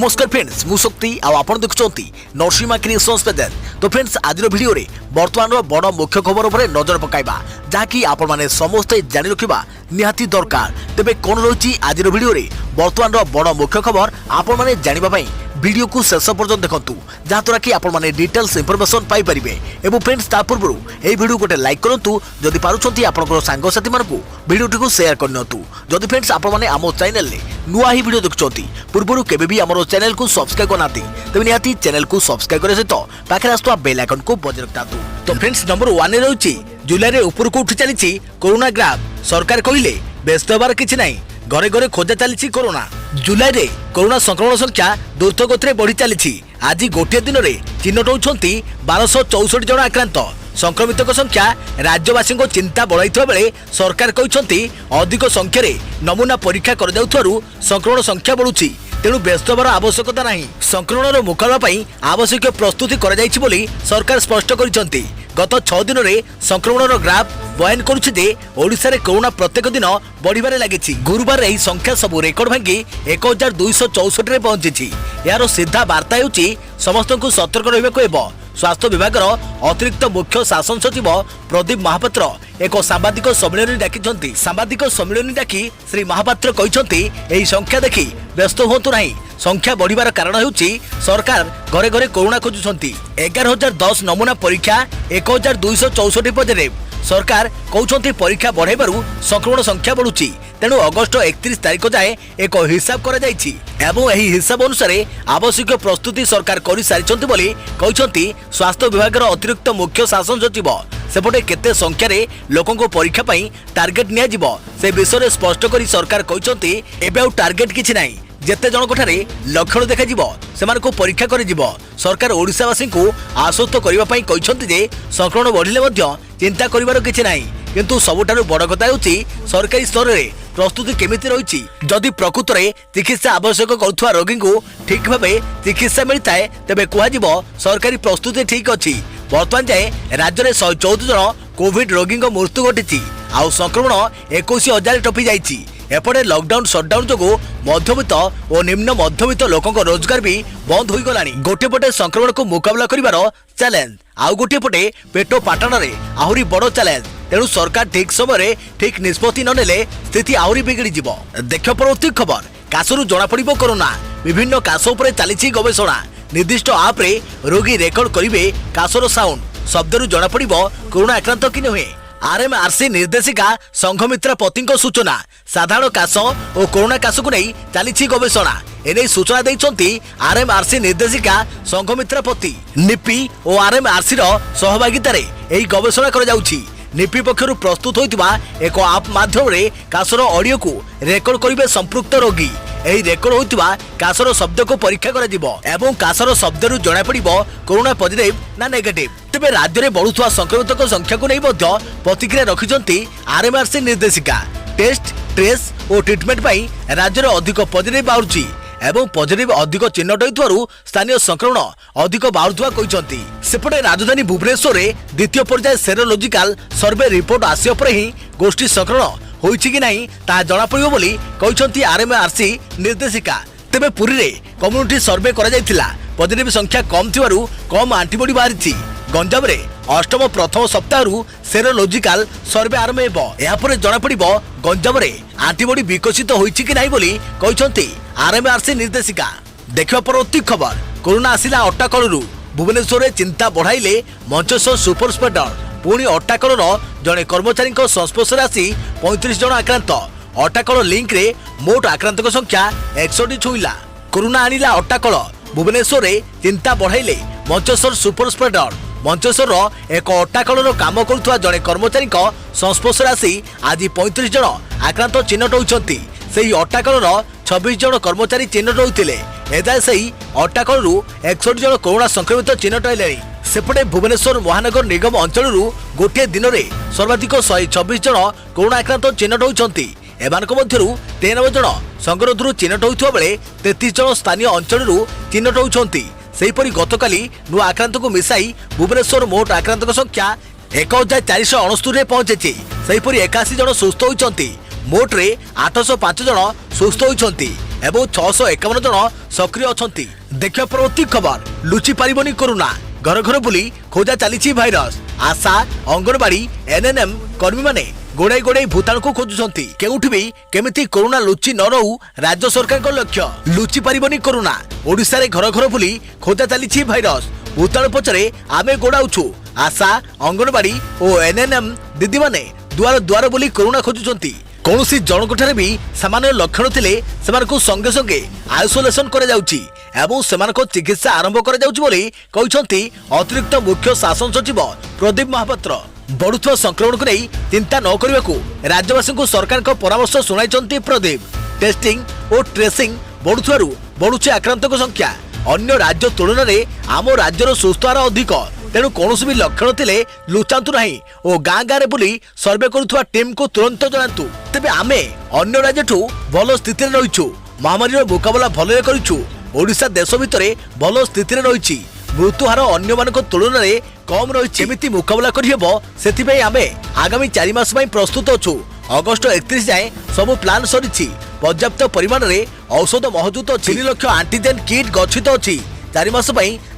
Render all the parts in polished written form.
नमस्कार फ्रेंड्स मु शक्ति आपण देखुंती नरसिंहा क्रिएशंस पेज। तो फ्रेंड्स आज वीडियो रे वर्तमान बड़ मुख्य खबर उपर नजर पकाइबा जहाँकि आपण माने समस्ते जानि रखिबा निहाती दरकार। तेबे कोन रही आज वीडियो रे वर्तमान बड़ मुख्य खबर आपण माने जानिबा पई वीडियो को शेष पर्यंत देखंतु जहाँद्वारा कि आपण माने डिटेल्स इंफॉर्मेशन पाई परिबे। एवं फ्रेंड्स ता पूर्व ए वीडियो गोटे लाइक करंतु जदि पारुछंती आपनकर सांग साथी मानकु वीडियो को शेयर करनतु। जदि फ्रेंड्स आपण माने आमो चैनल ले नुआ ही वीडियो देखुछंती पूर्व केबे भी हमरो चैनल को सब्सक्राइब करनाती तबे निहाती चैनल को सब्सक्राइब करे सहित पाखे आस्तुवा बेल आइकन को बजाय रखतातु। तो फ्रेंड्स नंबर 1 रे रहउची जुलाई रे ऊपर को उठी चलीची कोरोना ग्राफ। सरकार कहिले व्यस्त होबार किछि नाही, घरे घरे खोजा चलीची कोरोना। जुलाई रे कोरोना संक्रमण संख्या द्रुत गति बढ़ी चली। आज गोटे दिन में चिन्हट होती 1264 जन आक्रांत। संक्रमित संख्या राज्यवासी को चिंता बढ़ाई बेले सरकार कहते अधिक संख्यार नमूना परीक्षा कर संक्रमण संख्या बढ़ुची, तेणु व्यस्त होवार आवश्यकता नहीं। संक्रमण मुकाबला आवश्यक प्रस्तुति कर सरकार स्पष्ट कर गत 6 दिन में संक्रमण ग्राफ बयान करुचे कोरोना प्रत्येक दिन बढ़िबारे लागिछि। गुरुवार यह संख्या सबू रेकर्ड भांगी 1264 पहुंची। यार सीधा वार्ता होउछि समस्त को सतर्क रहिबाको हेबो। स्वास्थ्य विभाग अतिरिक्त मुख्य शासन सचिव प्रदीप महापात्र एक सांबादिक सम्मेलन डाकिछंती। सांबादिक सम्मेलन डाकी श्री महापात्र कहिछंती एही संख्या देखि व्यस्त होतु नाही। संख्या बढ़िबार कारण हेउछि सरकार घरे घरे कोरोना खोजुछंती। 11010 नमूना परीक्षा 1264 पॉजिटिव। सरकार कहते परीक्षा बढ़ाइबारु संक्रमण संख्या बढ़ुची, तेणु अगस्ट 31 तारिख जाए एक हिसाब करा जायछि एवं एही हिसाब अनुसार आवश्यक प्रस्तुति सरकार करि सारिछंती बोली कहते स्वास्थ्य विभाग अतिरिक्त मुख्य शासन सचिव। सेपटे केते संख्यार लोकों को परीक्षा पाई टार्गेट निया जिवो से विषय स्पष्ट करी सरकार कहते एबे आउ टार्गेट किछि नाही। जेते जनक ठारे लक्षण देखा जिवो सेमान को परीक्षा करि जिवो। सरकार ओडिसावासी को आश्वस्त करिबा पई कहछंती जे संक्रमण बढ़िले मध्य चिंता करिबार किछि नाही, किंतु सबुठारु बड़ कथा होछि सरकारी स्तर रे प्रस्तुति केमिति रहिछि। जदि प्रकृत रे चिकित्सा आवश्यक करुथुवा रोगी को ठीक भाबे चिकित्सा मिलताए तेबे कुहा जिवो सरकारी प्रस्तुति ठीक अछि। वर्तमान जाए राज्य में 114 जन कोविड रोगी मृत्यु घटी आउ संक्रमण 21,000 टपी जाइछि। एपटे लॉकडाउन शटडाउन जो मध्यवित्त और निम्न मध्यवित्त लोकों रोजगार भी बंद हो गलानी। गोटे पटे संक्रमण को मुकाबला करिवार चैलेंज, आउ गोटे पटे पेट पाटन रे आहुरी बड़ चैलेंज। तेणु सरकार ठीक समय ठीक निष्पत्ति न नेले स्थिति आहुरी बिगड़ी जिवो। देख परवर्ती खबर काशरू जना पड़िबो कोरोना। विभिन्न काश उपरे चलीछि गवेषणा। निर्दिष्ट आप रे रोगी रेकर्ड करिवे काशर साउंड शब्दरू जना पड़िबो कोरोना आक्रांत कि नुहे। आरएमआरसी निर्देशिका संघमित्रा पति सूचना। साधारण काश और कोरोना काश को नहीं चली गवेषणा। एने सूचना देइछंती आरएमआरसी निर्देशिका संघमित्रा पति। निपी और आरएमआरसी सहभागितार यह गवेषणा कर जाउछि। निपी पक्षर प्रस्तुत होइतिबा एक आप माध्यम रे काशर ऑडियो को रेकर्ड करिवे संपृक्त रोगी। एही रेकर्ड होइतिबा काशर शब्द को परीक्षा करा जिवो एवं काशर शब्दरू जणा पड़िबो कोरोना पॉजिटिव ना नेगेटिव। तेबे राज्य में बढ़ुवा संक्रमितों संख्या को नहीं प्रतिक्रिया रखिछंती आरएमआरसी निर्देशिका। टेस्ट ट्रेस और ट्रिटमेंट पाई राज्य में अधिक पॉजिटिव बाहुची एवं पॉजिटिव अधिक चिन्हट होइथवारु स्थानीय संक्रमण अधिक बाहुथुवा कहिसंती। सेपटे राजधानी भुवनेश्वर रे द्वितीय पर्याय सेरोलॉजिकल सर्वे रिपोर्ट आसिया पर ही गोष्ठी संक्रमण होइछि कि नहीं ता जणा पड़िबो बोली कहिसंती आरएमआरसी निर्देशिका। तेबे पुरी रे कम्युनिटी सर्वे करा जायतिला। पॉजिटिव संख्या कम थिवारु कम एंटीबॉडी बाहरिछि। गंजाम रे अष्टम प्रथम सप्ताहरु सेरोलॉजिकल सर्वे आरंभ हेबो। या परे जणा पड़िबो गंजाम रे एंटीबॉडी विकसित होइछि कि नहीं बोली कहिसंती आरएमआरसी निर्देशिका। देखिबा परवर्ती खबर कोरोना आसिला अट्टाकलरू। भुवनेश्वर रे चिंता बढ़ाइले मंचेश्वर सुपर स्प्रेडर। पुणी अट्टाकलर जड़े कर्मचारी संस्पर्श आसी 35 जन आक्रांत। अट्टाकल लिंक रे मोट आक्रांत संख्या 61 छुईला। कोरोना आनिला अट्टाकल। भुवनेश्वर रे चिंता बढ़ाइले मंचेश्वर सुपर स्प्रेडर। मंचेश्वर एक अट्टाकलर काम करुवा जड़े कर्मचारी संस्पर्श आसी आज 35 जन आक्रांत चिन्हट होइछंती। सेही अट्टाकलर 26 जन कर्मचारी चिन्हट होइतिले। एदाय सेही अट्टाकलरू 61 जन कोरोना संक्रमित चिन्हट हेलेनी। सेपटे भुवनेश्वर महानगर निगम अंचल गोटे दिन में सर्वाधिक 126 जन कोरोना आक्रांत चिन्हट होइछंती। एमानक मध्यरु 93 जन संगरोधरू चिन्हट होइथिबा बेले 33 जन स्थानीय अंचल चिन्हट होइछंती। सेहीपरि गतकाली नुआ आक्रांत को मिसाई भुवनेश्वर मोट आक्रांत संख्या 1469 रे पहुंची। सेहीपरि 81 जन सुस्थ होइछंती। मोट रे 805 जन सुस्थ होइछंती। एवं 651 जन सक्रिय अछंती। देखियो परवर्ती खबर लुचि पारिबनी कोरोना घर घर बुली खोजा चली भाइरस। आशा अंगनवाड़ी एनएनएम कर्मी माने गोड़ाई गोड़ाई भूताणु को खोजुंती। केउठी भी केमिति कोरोना लुचि न रहू राज्य सरकार को लक्ष्य। लुचि पारिबनी कोरोना ओडिशा रे घर घर बुली खोजा चली भाइरस। भूताणु पछरे आमे गोड़ाउछु। आशा अंगनवाड़ी और एनएनएम दीदी माने दुआर दुआर बुली कोरोना खोजुंती। कौनसी जनकठारे भी सामान्य लक्षण थिले सेमानकु संगे संगे आइसोलेशन करे जाउची एवं सेमानक चिकित्सा आरंभ करे जाउची बोली कहिसंती अतिरिक्त मुख्य शासन सचिव प्रदीप महापात्र। बढ़ुवा संक्रमण को नहीं चिंता न करने को राज्यवासी को सरकार का परामर्श सुनाई प्रदीप। टेस्टिंग और ट्रेसिंग बढ़ुवर बढ़ुचे आक्रांत संख्या अन्य राज्य तुलन में आम राज्यर सुस्थ हार अधिक। तेणु कौन भी लक्षण थे लुचातु ना और गाँ गाँव बुली सर्वे करुवा टीम को तुरंत जनातु। तेबे आमे अन्य राज्य भल स्थिति रहीचु। महामारी मुकाबला भल करूँ। ओडिशा देश भितर भल स्थिति रही। मृत्युहार अन्य मान तुलन में कम रही। मुकाबला करबे आमे आगामी 4 मास प्रस्तुत अच्छु। अगस्ट 31 जाए सबु प्लान सरी। पर्याप्त परिमाण में औषध महजूद अच्छी। 3 लाख एंटीजेन किट गच्छित अच्छी। 4 मास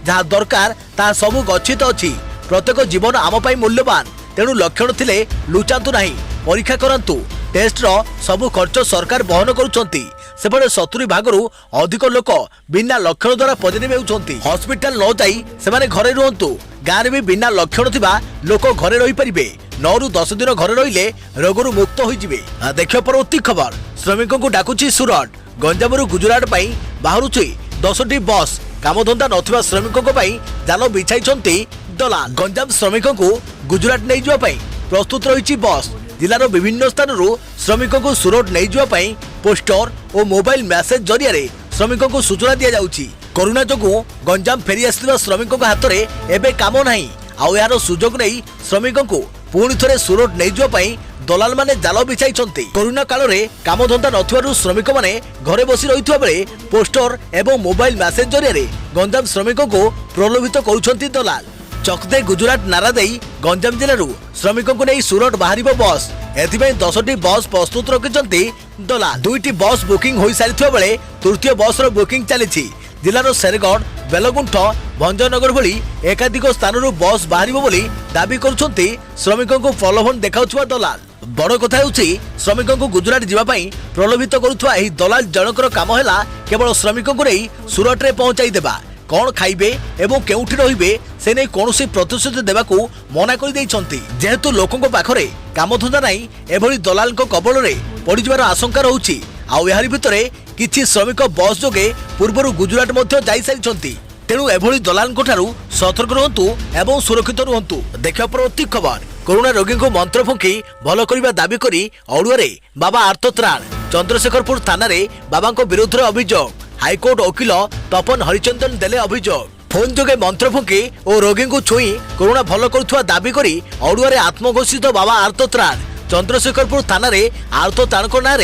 जहाँ दरकार ता सबु गच्छित अच्छी। प्रत्येक जीवन आम मूल्यवान। तेणु लक्षण थिले लुचातु नहीं, परीक्षा करंतु। टेस्ट रो सबु खर्च सरकार बहन करुछंती। सेपटे 70 भागरू अधिक लोक बिना लक्षण द्वारा पॉजिटिव होउछंती। हॉस्पिटल न जाई सेमाने घरे रुहंतु। गाँव भी बिना लक्षण थिबा लोक घरे रही परिबे। 9 ରୁ 10 दिन घरे रहिले रोगरू मुक्त होई जिवे। देखियो परवर्ती खबर श्रमिकों को डाकुची सुरट। गंजामरू गुजरात पई बाहरुची 10टी बस। कामधंदा नथिबा श्रमिकों को पई जाल बिछाइछंती दलाल। गंजाम श्रमिकों को गुजरात नहीं जावा पई प्रस्तुत रही बस। जिलार विभिन्न स्थानरू श्रमिकों को सुरट नहीं जावा पई पोस्टर और मोबाइल मेसेज जरिया श्रमिकों को सूचना दि जाउची। कोरोना जोगु गंजाम फेरी आसिथिबा श्रमिकों हाथ में एबे काम नहीं। आउ यार सुजोग नहीं श्रमिकों को पुणी थे सुरट नहीं जावा पई दलाल माने जाल बिछाइछंती। कोरोना काल रे कामधंदा नथिबारु श्रमिक माने घरे बसी रहितबा बेले पोस्टर एवं मोबाइल मेसेज जरिया गंजाम श्रमिकों को प्रलोभित करुछंती दलाल। चकदे गुजरात नारा देई गंजाम जिलू श्रमिकों को नहीं सुरट बाहर बस। एथिपाई 10टी बस प्रस्तुत रखिछंती दलाल। 2टी बस बुकिंग हो सारी बेले तृतीय बस रो बुकिंग चली। जिलार शेरगढ़ बेलगुंठ भंजनगर भली एकाधिक स्थान बस बाहर बोली दाबी करुछंती श्रमिकों को प्रलोभन देखाउछुवा दलाल। बड़ कथा होउछि श्रमिकों को गुजरात जीवाई प्रलोभित करुवा एही दलाल जनकर काम है केवल श्रमिकों को नहीं सुरट रे पहुंचाई देबा। कौन खाइबे एवं केउठी रहिबे से नहीं कौनसी प्रतिश्रुति देवाकू मना कर देइछंती। जेहेतु लोकंको पाखरे कामधंदा नहीं एभली दलाल कबल रे पड़िଯିबार आशंका रहुछि। आउ एहारि भितरे किछि श्रमिक बस जोगे पूर्वरु गुजरात मध्य जाई सारिछंती। तेणु एभली दलालंको ठारू सतर्क रहंतु एवं सुरक्षित रहंतु। देखियो परवर्ती खबर कोरोना रोगी को मंत्र फुंकी भल करबा दाबी करी औड़ुआरे बाबा आर्तत्राण। चंद्रशेखरपुर थाना रे बाबा विरुद्ध अभियोग। हाईकोर्ट वकिल तपन हरिचंदन देले अभियोग। फोन जोगे मंत्र फुंकी और रोगी को छुई कोरोना भल करुवा दाबी करी औड़ुआरे आत्मघोषित बाबा आर्तत्राण। चंद्रशेखरपुर थाना रे आर्तत्राण नाँ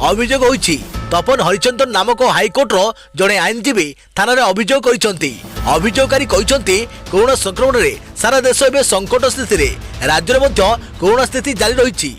अभियोग होइछि। तपन हरिचंदन नामक हाईकोर्ट रो जड़े आईनजीवी थाना रे अभियोग करिसंती। अभियोगकारी कहिसंती कोरोना संक्रमण रे सारा देश एबे संकट स्थिति रे राज्य मध्य कोरोना स्थिति जारी रही।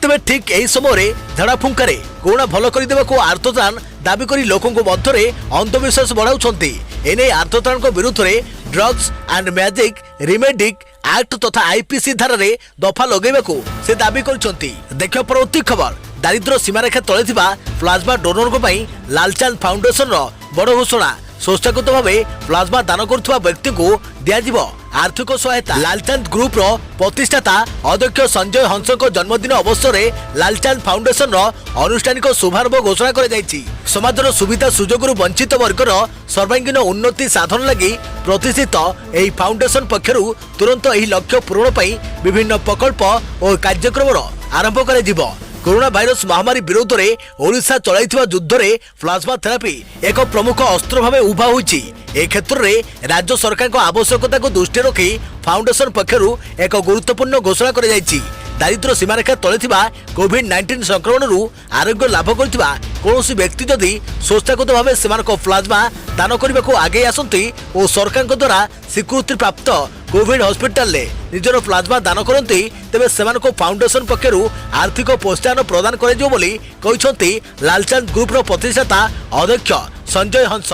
तेबे ठीक एही समय झाड़ा फुंकारे कोरोना भल करदेवाक आर्तत्राण दाबी करी लोकों मध्य अंधविश्वास बढ़ाउछंती। एने आर्तत्राण विरुद्ध में ड्रग्स एंड मैजिक रिमेडिक एक्ट तथा आईपीसी धारा रे दफा लगेबाकू से दाबी करछंती। देखियो परवर्ती खबर दारिद्र सीमारेखा तले थिबा प्लाज्मा डोनर को पई लालचांद फाउंडेशन रो बड़ घोषणा। स्वच्छागत भाव प्लाज्मा दान करुवा व्यक्ति को दियाजिब आर्थिक सहायता। लालचांद ग्रुप रो प्रतिष्ठाता अध्यक्ष संजय हंस जन्मदिन अवसर में लालचांद फाउंडेशन रो अनुष्ठानिक शुभारंभ घोषणा कर जायछि। समाजर सुविधा सुजोगरु वंचित वर्गर सर्वांगीन उन्नति साधन लगी प्रतिष्ठित एही फाउंडेशन पक्षरु तुरंत एही लक्ष्य पूरण पई विभिन्न प्रकल्प और कार्यक्रम आरंभ कर जिवो। कोरोना भाइरस महामारी विरोध में ओडिशा चलाइथिबा युद्ध रे प्लाज्मा थेरापी एक प्रमुख अस्त्र भाव उभा होइछि। ए क्षेत्र में राज्य सरकार आवश्यकता को दृष्टि रखी फाउंडेशन पक्षरु एक गुरुत्वपूर्ण घोषणा कर जायछि। दारिद्र सीमारेखा तले थिबा कोविड-19 संक्रमण आरोग्य लाभ करथिबा कौनसी व्यक्ति जदि स्वच्छागत भाव सेमानक प्लाज्मा दान करने को आगे आसंती और सरकार द्वारा स्वीकृति प्राप्त कोविड हॉस्पिटल रे निजर प्लाज्मा दान करती तेबे सेमानको फाउंडेशन पक्षरु आर्थिक प्रोत्साहन प्रदान कराଯିବ ବୋଲି କହିଛନ୍ତି लालचंद ग्रुप रो प्रतिष्ठाता अध्यक्ष संजय हंस।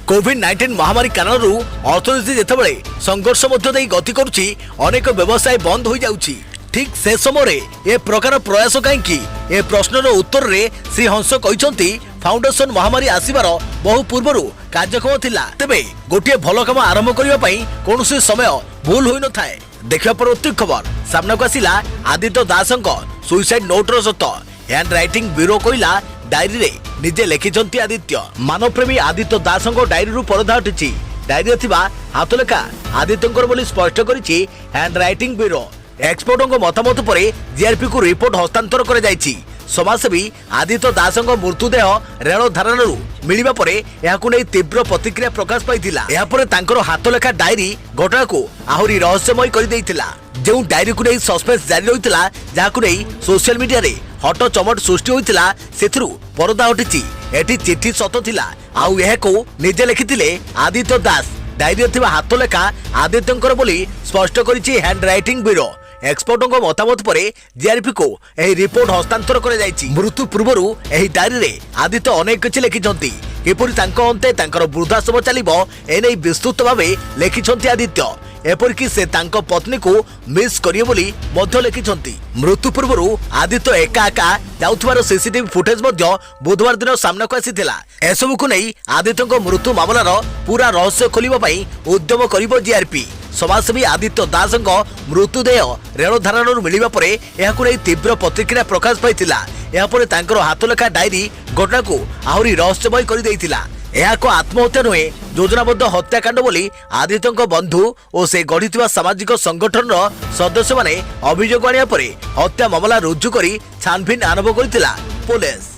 कोविड-19 महामारी कारणरू अर्थनीति जेतेबेले संघर्ष मध्य देई गति करुछि अनेक व्यवसाय बंद हो जाउछि। ठीक से समय ए प्रकार प्रयास कहीं ए प्रश्नर उत्तर रे श्री हंस कहते फाउंडेशन महामारी आसबार बहु पूर्व कार्यक्रम थिला तेबे गोटे भल काम आरंभ करने कौन समय भूल होई न थाए। देखा परवर्ती खबर सामना को आसिला आदित्य दासंक सुइसाइड नोट रो सत हैंड राइटिंग ब्यूरो कहला डायरी रे निजे लिखिछंती आदित्य। मानवप्रेमी आदित्य दासंक डायरी रु परदा उठिछि। डायरी थिबा हातलेखा आदित्यंकर बोली स्पष्ट करिछि हैंड राइटिंग ब्यूरो। एक्सपर्टों मतामत पर जीआरपी को रिपोर्ट हस्तांतर कर जाइछि। समाजसेवी आदित्य दासंक मृत्युदेह रेल धारणरू मिलिबा परे याकु नै तीव्र प्रतिक्रिया प्रकाश पाइथिला। या परे तांकर हातलेखा डायरी घटना को आहुरी रहस्यमय कर देइथिला। जो डायरी को नै सस्पेंस जारी रहिथिला जाकु नै सोशल मीडिया रे हट चमट सृष्टि होइथिला सेथरु परदा उठिछि। एठी चिठी सत थिला आउ एहाको निजे लिखिथिले आदित्य दास। डायरी थिबा हातलेखा आदित्यंकर बोली स्पष्ट करिछि हैंड राइटिंग ब्यूरो। एक्सपर्टों मतामत पर जीआरपी को यह रिपोर्ट हस्तांतर कर जाइछि। मृत्यु पूर्व यह डायरी रे आदित्य अनेक किछि लिखिछंती किपरि तांको अंते तांकर वृद्धाश्रम चलिबो एनै विस्तृत भावे लिखिछंती आदित्य। एपरिक से तांको पत्नी को मिस करिए बोली मध्य लिखिछंती। मृत्यु पूर्व आदित्य एका एका जाउथवार सीसीटीवी फुटेज मध्य बुधवार दिन सामना को आसीथिला। एसबु को नै आदित्यको मृत्यु मामलार पूरा रहस्य खोलिबा पई उद्यम करिबो जीआरपी। समाजसेवी आदित्य दासंक मृत्युदेह रेल धारणरू मिलिबा परे एहाकु नै तीव्र प्रतिक्रिया प्रकाश पाइथिला। एहा परे तांकर हातलेखा डायरी घटना को आहुरी रहस्यमय कर देइथिला। एहाको आत्महत्या नुहे योजनाबद्ध हत्याकांड बोली आदित्यंक बंधु और से गढ़िथिबा सामाजिक संगठन सदस्य माने अभियोग आनिया परे हत्या मामला रुजु करी छानभिन आरंभ करथिला पुलिस।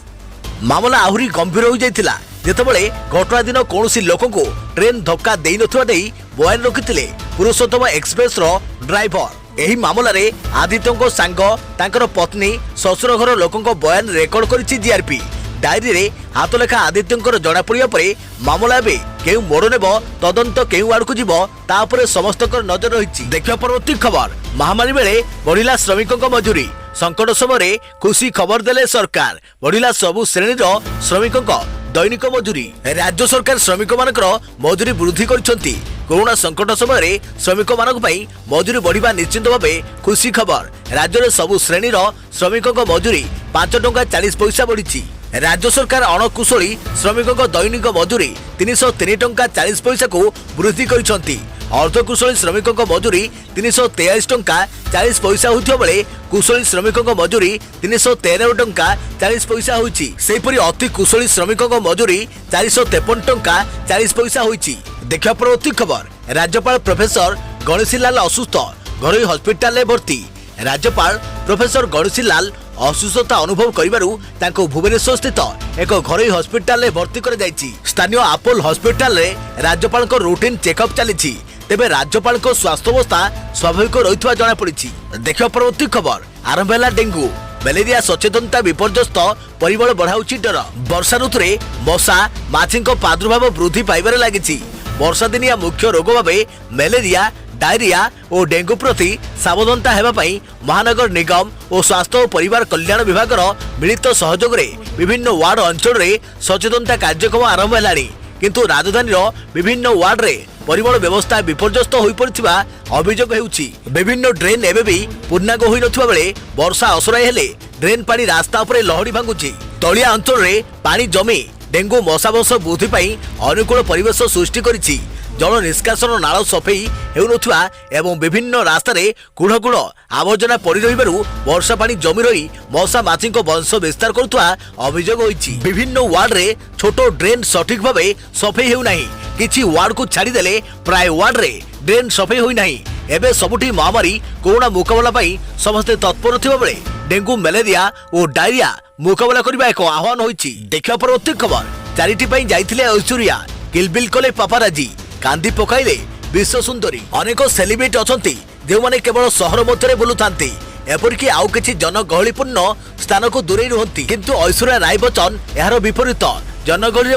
मामला आहुरी गंभीर हो जाइथिला जेतेबेले घटना दिन कौनसी लोक को ट्रेन धक्का देई नथुवा देई बयान रखिथिले पुरुषोत्तम एक्सप्रेस रो ड्राइवर। एही मामला रे आदित्यंको सांग तांकर पत्नी ससुर घर लोकंको बयान रेकर्ड करिछि जीआरपी। डायरी रे हातलेखा आदित्यंकर जणा पड़िया परे मामला बे केउ मोड़ नेबो तदंत केउ आड़ को जीवो ता उपरे समस्तकर नजर रहिछि। देखिया परवर्ती खबर महामारी बेले बढ़िला श्रमिकंको मजूरी। संकट समय खुशी खबर देले सरकार बढ़िला सबु श्रेणीर श्रमिकंको दैनिक मजूरी। राज्य सरकार श्रमिक मानकर मजूरी वृद्धि करछंती। कोरोना संकट समय श्रमिक मानक पई मजूरी बढ़िबा निश्चित भावे खुशी खबर। राज्य रे सबु श्रेणीर श्रमिकंको मजूरी 5 टंका 40 पैसा बढ़िछि। राज्य सरकार अणकुशली श्रमिकंको दैनिक मजूरी 303 टंका 40 पैसा को वृद्धि करछंती। अर्धकुशली श्रमिकंको मजूरी 323 टंका 40 पैसा होथिबा बेले कुशली श्रमिकंको मजूरी 313 टंका 40 पैसा होइछि। सेहिपरि अति कुशली श्रमिकंको मजूरी 453 टंका 40 पैसा होइछि। देखा परवर्ती खबर राज्यपाल प्रोफेसर गणेशी लाल असुस्थ घरोई हॉस्पिटल में भर्ती। राज्यपाल प्रोफेसर गणेशी लाल असुस्थता अनुभव करिबारु तांको भुवनेश्वर स्थित एक घरोई हॉस्पिटल में भर्ती कर जाइछि। स्थानीय आपोल हॉस्पिटल रे राज्यपाल को रूटीन चेकअप चलिछि। तेबे राज्यपाल को स्वास्थ्य अवस्था स्वाभाविक रहितवा जणा पड़िछि। देखियो परवर्ती खबर आरंभ ହେଲା डेंगू मलेरिया सचेतनता विपर्यस्त परिबल बढ़ाउछि डर। वर्षा ऋतु रे मशा माछीको प्रादुर्भाव वृद्धि पाइबारे लागिछि। वर्षा दिनिया मुख्य रोग भावे मलेरिया डायरिया और डेंगू प्रति सावधानता हेबा पई महानगर निगम और स्वास्थ्य और परिवार कल्याण विभाग मिलित सहयोग रे विभिन्न वार्ड अंचल रे सचेतनता कार्यक्रम आरंभ हेलानी। किंतु राजधानी विभिन्न वार्ड रे परिमल व्यवस्था विपर्यस्त होई पड़िथिबा अभियोग हेउछि। विभिन्न ड्रेन एबे भी पूर्णांग होई नथुवा बेले वर्षा असराय हेले ड्रेन पानी रास्ता उपरे लहड़ी भांगुछि। तलिया अंचल रे पानी जमी डेंगू मशा वंश वृद्धि पाई अनुकूल परिवेश सृष्टि करिछि। जल निष्कासन नाल सफेई हेउनथुवा एवं विभिन्न रास्ता रे कुढ़ कुढ़ आवर्जना पड़ी रहिबारु वर्षा पानी जमी रही मशा माछी वंश विस्तार करुवा अभियोग होइछि। विभिन्न वार्ड रे छोट ड्रेन सठिक भावे सफेई हेउ नाही। किछि वार्ड को छाड़ी देले प्राय वार्ड रे ड्रेन सफेई होई नाही। एबे सबुठी महामारी कोरोना मुकाबला पाई समस्ते तत्पर थिबा बेले डेंगू मलेरिया और डायरिया मुकाबला करबा एक आह्वान होइछि। देखिया परवर्ती खबर चारिटी पाई जाइथिले ऐश्वर्या किलबिल कले पापाराजी कांदी पकाइले विश्व सुंदरी। अनेक सेलिब्रिटी अछंती जो माने केवल सहर मध्य बुलुथांती एपरिक आउ किछि जनगहलीपूर्ण स्थान को दूरे रुहंती किंतु ऐश्वर्या राय बच्चन यार विपरीत जनगहली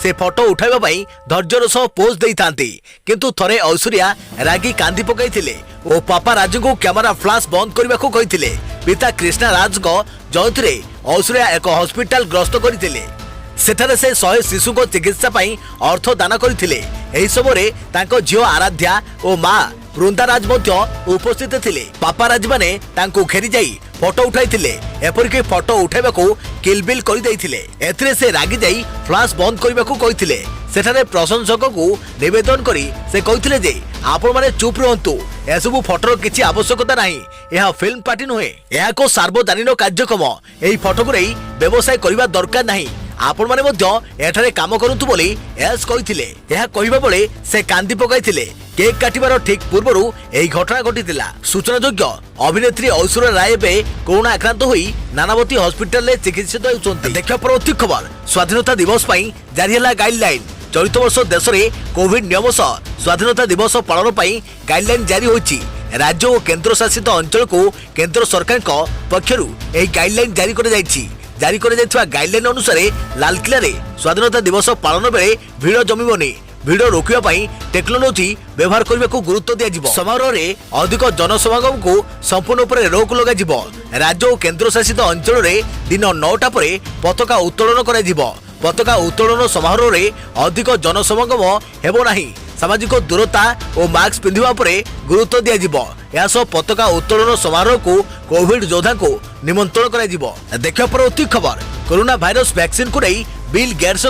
से फोटो उठाइबा पई धैर्यर सह पोज देइथांती किंतु थरे ऐश्वर्या रागी कांदी पकाइथिले ओ पापा राजू को कैमरा फ्लैश बंद करने को कहिथिले। पिता कृष्णा राज को जयंतीरे ऐश्वर्या एक हॉस्पिटल ग्रस्त करथिले सेठारे से 100 शिशु को चिकित्सा पई अर्थ दान करथिले। एही समୟରେ तांको झियो आराध्या और मां वृंदाराज मध्य उपस्थित थिले। पापाराज माने तांको घेरी जाई फोटो उठाइथिले एपरिक फोटो उठाइबा को किलबिल करि दैथिले। एथिरे से रागी जाई फ्लैश बंद करबा को कहिथिले। सेठारे प्रशंसक को निवेदन करी से कहिथिले जे आपण माने चुप रहंतु एसबु फोटोर किछि आवश्यकता नाही यह फिल्म पार्टी नुहे यह को सार्वजनिक कार्यक्रम एही फोटो को रही व्यवसाय करबा दरकार नाही आपण माने मध्य एठारे काम करंतु बोली एस कहिथिले। यह कहिबा बेले से कांदी पकाइथिले। केक काटिबार ठीक पूर्वरु एही घटना घटिथिला। सूचनायोग्य अभिनेत्री ऐश्वर्या राय बे कोरोना आक्रांत होई नानावती हॉस्पिटल रे चिकित्सित होउछन्ती। देखियो प्रति खबर स्वाधीनता दिवस पई जारी हला गाइडलाइन। चलित वर्ष देश में कोविड नियम सह स्वाधीनता दिवस पालन पई गाइडलाइन जारी होईछि। राज्य और केंद्र शासित अंचल को केंद्र सरकार पक्षरु एही गाइडलाइन जारी कर जाइछि। जारी कर जाइଥିବା गाइडलाइन अनुसार लालकिला रे स्वाधीनता दिवस पालन बेले भीड़ जमिबनी। भीड़ रोकिबा पई टेक्नोलोजी व्यवहार करने को गुरुत्व दिया जिवो। समारोह रे अधिक जनसमागम को संपूर्ण ऊपर रोक लगा जिवो। राज्य और केंद्र शासित अंचल रे दिन 9टा परे पताका उत्तोलन करा जिवो। पताका उत्तोलन समारोह रे अधिक जनसमागम हेबो नाही। सामाजिक दूरता और मास्क पिंधिबा परे गुरुत्व दिया जिवो। यासो पताका उत्तोलन समारोह को कोविड योद्धा को निमंत्रण करा जिवो। देखियो प्रति खबर कोरोना भाइरस वैक्सीन को नहीं बिल गेट्स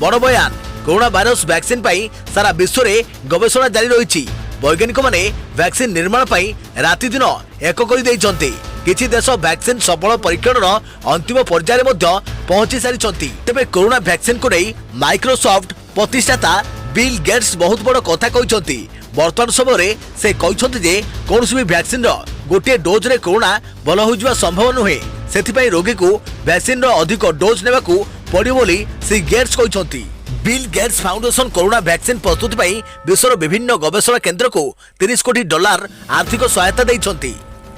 बड़ बयान। कोरोना भाइरस वैक्सीन पाई सारा विश्व में गवेषणा जारी रही। वैज्ञानिक माने वैक्सीन निर्माण पाई राति दिन एक कर देइछन्ती। किछि देश वैक्सीन सफल परीक्षण अंतिम पर्याय पहुंची सारी। तेबे कोरोना वैक्सीन को नहीं माइक्रोसॉफ्ट प्रतिष्ठाता बिल गेट्स बहुत बड़ कथा कहते। वर्तमान समय से कहते जे कौन भी वैक्सीन गोटे डोज रे कोरोना भल हो संभव नुहे। से रोगी को वैक्सीन अधिक डोज नेबा को पड़ियो बोली श्री गेट्स कहते। Bill Gates foundation corona vaccine प्रस्तुति पई विश्वर विभिन्न गवेषणा केंद्र को $30 कोटी आर्थिक सहायता देइछन्ती।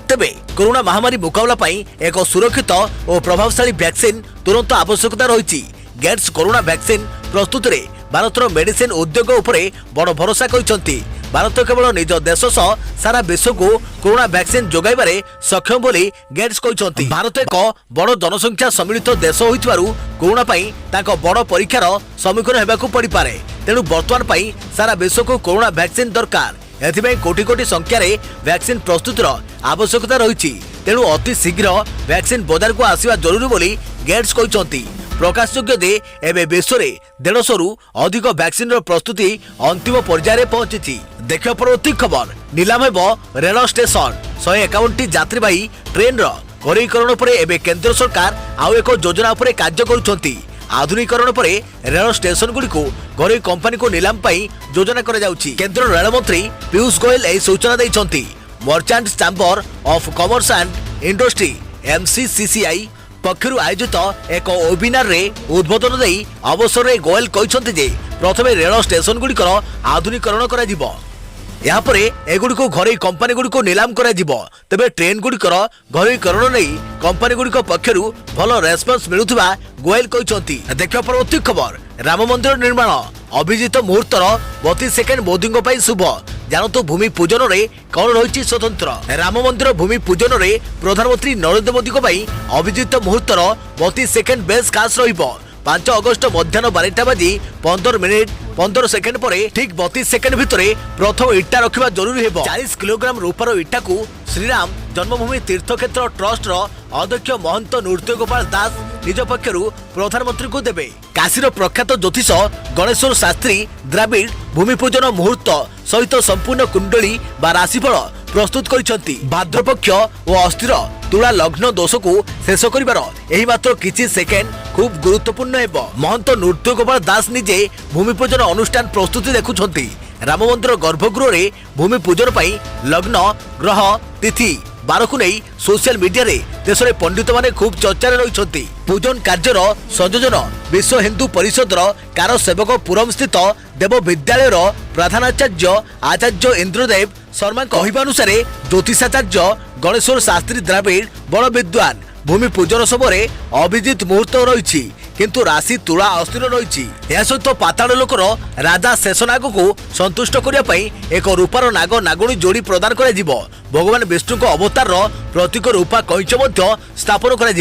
तेबे कोरोना महामारी मुकाबला पई एक सुरक्षित और प्रभावशाली वैक्सीन तुरंत आवश्यकता रही। गेट्स कोरोना वैक्सीन प्रस्तुति रे भारतर मेडिसिन उद्योग उपरे बड़ भरोसा करिसंती। भारत केवल निज देश सह सारा विश्व को कोरोना वैक्सीन जोगाइबारे सक्षम बोली गेट्स कहिसंती। भारत एक बड़ जनसंख्या सम्मिलित देश होइतबारु कोरोना पई ताको बड़ परीक्षार सम्मुखीन हेबाकू पड़ी पारे। तेणु वर्तमान पई सारा विश्व को कोरोना वैक्सीन दरकार। एथिबे कोटी कोटी संख्या रे वैक्सीन प्रस्तुतिर आवश्यकता रही। तेणु अति शीघ्र वैक्सीन बाजार को आसीबा जरूरी बोली गेट्स कहिसंती। प्रकाशयोग्य दे एबे विश्व में 150 अधिक वैक्सीन प्रस्तुति अंतिम पर्याय पहुंची। देखियो प्रति खबर नीलाम हेबो रेल स्टेशन 151 यात्रीवाही ट्रेन घरोईकरण पर एबे केंद्र सरकार आउ एक योजना पर कार्य करुछंती। आधुनिकीकरण पर रेल स्टेशन गुड़ी को घरोई कंपनी को नीलाम पाई योजना करा जाउछि। केंद्र रेल मंत्री पीयूष गोयल एही सूचना दैछंती। Merchants chamber of commerce and industry MCCCI पक्षर आयोजित एक वेबिनार रे उद्बोधन दे अवसर में गोयल कहते जे प्रथम रेल स्टेशन गुड़िकर आधुनिकीकरण करा जिवो। यहाँ पर एगुड़ी को घरोई कंपनी गुड़ी को नीलाम करा जिवो। तेबे ट्रेन गुड़िकर घरोईकरण नहीं कंपनी गुड़िक पक्षर भल रेस्पन्स मिलुथिबा गोयल कहते। देखियो प्रति खबर राम मंदिर निर्माण अभिजीत मुहूर्तर 32 सेकेंड मोदी शुभ। जानतु भूमि पूजन रे कौन रही स्वतंत्र। राम मंदिर भूमि पूजन रे प्रधानमंत्री नरेंद्र मोदी अभिजीत मुहूर्तर 32 सेकेंड बेस खास रहिबो। 5 अगस्त मध्याह्न 12टा बाजी 15 मिनिट 15 सेकेंड पर ठीक 32 सेकेंड भितर प्रथम इटा रखा जरूरी हेबो। 40 किलोग्राम रूपार इटा को श्रीराम जन्मभूमि तीर्थक्षेत्र ट्रस्ट अध्यक्ष महंत नृत्य गोपाल दास निज पक्षर प्रधानमंत्री को देवे। काशीर प्रख्यात ज्योतिष गणेश्वर शास्त्री द्राविड़ भूमि पूजन मुहूर्त सहित संपूर्ण कुंडली बा राशिफल प्रस्तुत करिसंती। भाद्रपक्ष और अस्थिर तुला लग्न दोष को शेष करिवार एही मात्र किछि सेकेंड खूब गुरुत्वपूर्ण हेबो। महंत नृत्य गोपाल दास निजे भूमि पूजन अनुष्ठान प्रस्तुति देखुछंती। राम मंदिर गर्भगृह रे भूमि पूजन पई लग्न ग्रह तिथि बार को नहीं सोशल मीडिया रे देश में पंडित माने खूब चर्चा रही। पूजन कार्यर संयोजन विश्व हिंदू परिषद कार सेवक पुरम स्थित देव विद्यालय प्रधानाचार्य आचार्य इंद्रदेव शर्मा कहवानुसार ज्योतिषाचार्य गणेश्वर शास्त्री द्राविड़ बड़ विद्वान भूमि पूजन समय अभिजित मुहूर्त रही किंतु राशि तुला अस्थिर रही सहित पाताल लोकर राजा शेषनाग को संतुष्ट करने एक रूपार नाग नागुणी जोड़ी प्रदान कर भगवान विष्णु अवतार प्रतीक रूपा कैच स्थापन कर।